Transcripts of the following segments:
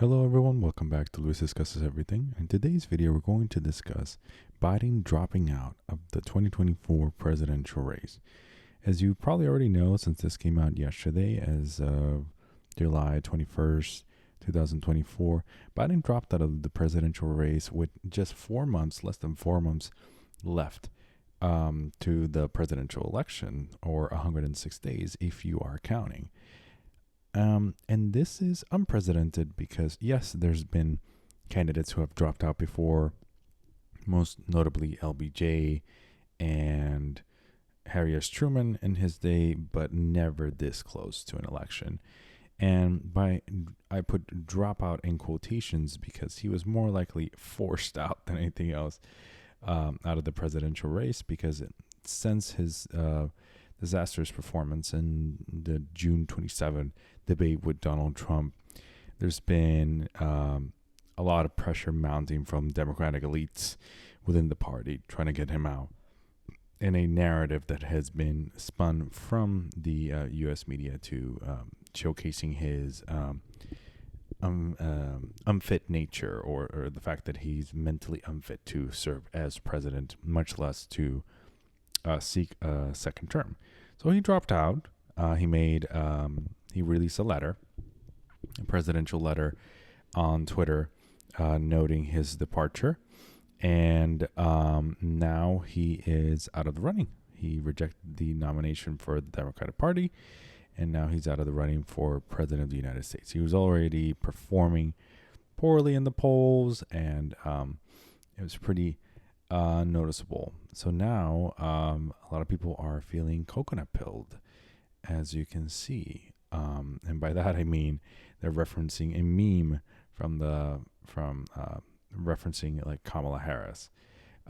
Hello everyone, welcome back to Luis Discusses Everything. In today's video, we're going to discuss Biden dropping out of the 2024 presidential race. As you probably already know, since this came out yesterday as of July 21st, 2024, Biden dropped out of the presidential race with just less than 4 months left to the presidential election, or 106 days if you are counting. And this is unprecedented because, yes, there's been candidates who have dropped out before, most notably LBJ and Harry S. Truman in his day, but never this close to an election. And I put dropout in quotations because he was more likely forced out than anything else out of the presidential race, because since his disastrous performance in the June 27 debate with Donald Trump, there's been a lot of pressure mounting from Democratic elites within the party trying to get him out, in a narrative that has been spun from the U.S. media to showcasing his unfit nature, or the fact that he's mentally unfit to serve as president, much less to seek a second term. So he dropped out. He released a presidential letter on Twitter noting his departure. And now he is out of the running. He rejected the nomination for the Democratic Party, and now he's out of the running for president of the United States. He was already performing poorly in the polls, and it was pretty noticeable. So now a lot of people are feeling coconut pilled, as you can see. And by that I mean they're referencing a meme referencing like Kamala Harris.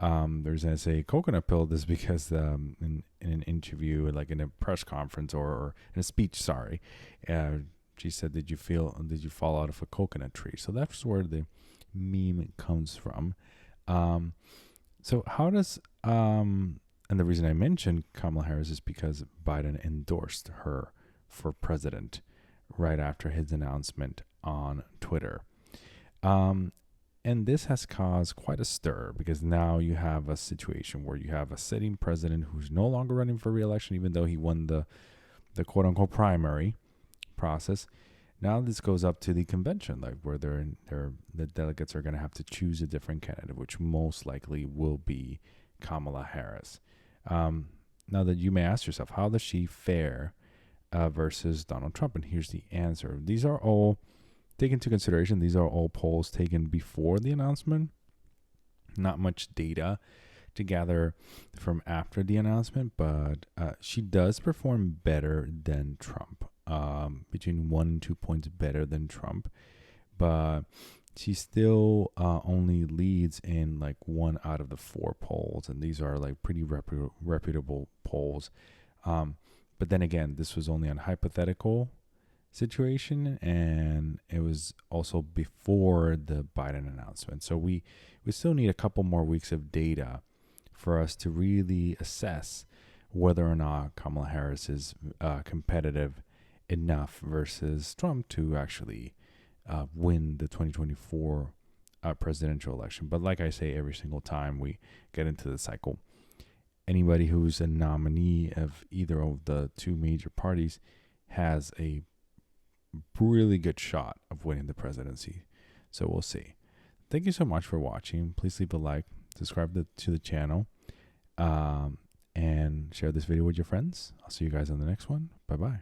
There's going to say coconut pilled is because in an interview, like in a press conference or in a speech, she said, did you fall out of a coconut tree? So that's where the meme comes from. So how does, and the reason I mentioned Kamala Harris is because Biden endorsed her for president right after his announcement on Twitter. And this has caused quite a stir, because now you have a situation where you have a sitting president who's no longer running for re-election, even though he won the quote unquote primary process. Now this goes up to the convention, like where the delegates are going to have to choose a different candidate, which most likely will be Kamala Harris. Now that you may ask yourself, how does she fare versus Donald Trump? And here's the answer. These are all taken into consideration. These are all polls taken before the announcement. Not much data to gather from after the announcement, but she does perform better than Trump. Between 1 and 2 points better than Trump, but she still only leads in like 1 out of the 4 polls, and these are like pretty reputable polls. But then again, this was only on hypothetical situation, and it was also before the Biden announcement. So we still need a couple more weeks of data for us to really assess whether or not Kamala Harris is competitive enough versus Trump to actually win the 2024 presidential election. But like I say, every single time we get into the cycle, anybody who's a nominee of either of the two major parties has a really good shot of winning the presidency. So we'll see. Thank you so much for watching. Please leave a like, subscribe to the channel, and share this video with your friends. I'll see you guys on the next one. Bye-bye.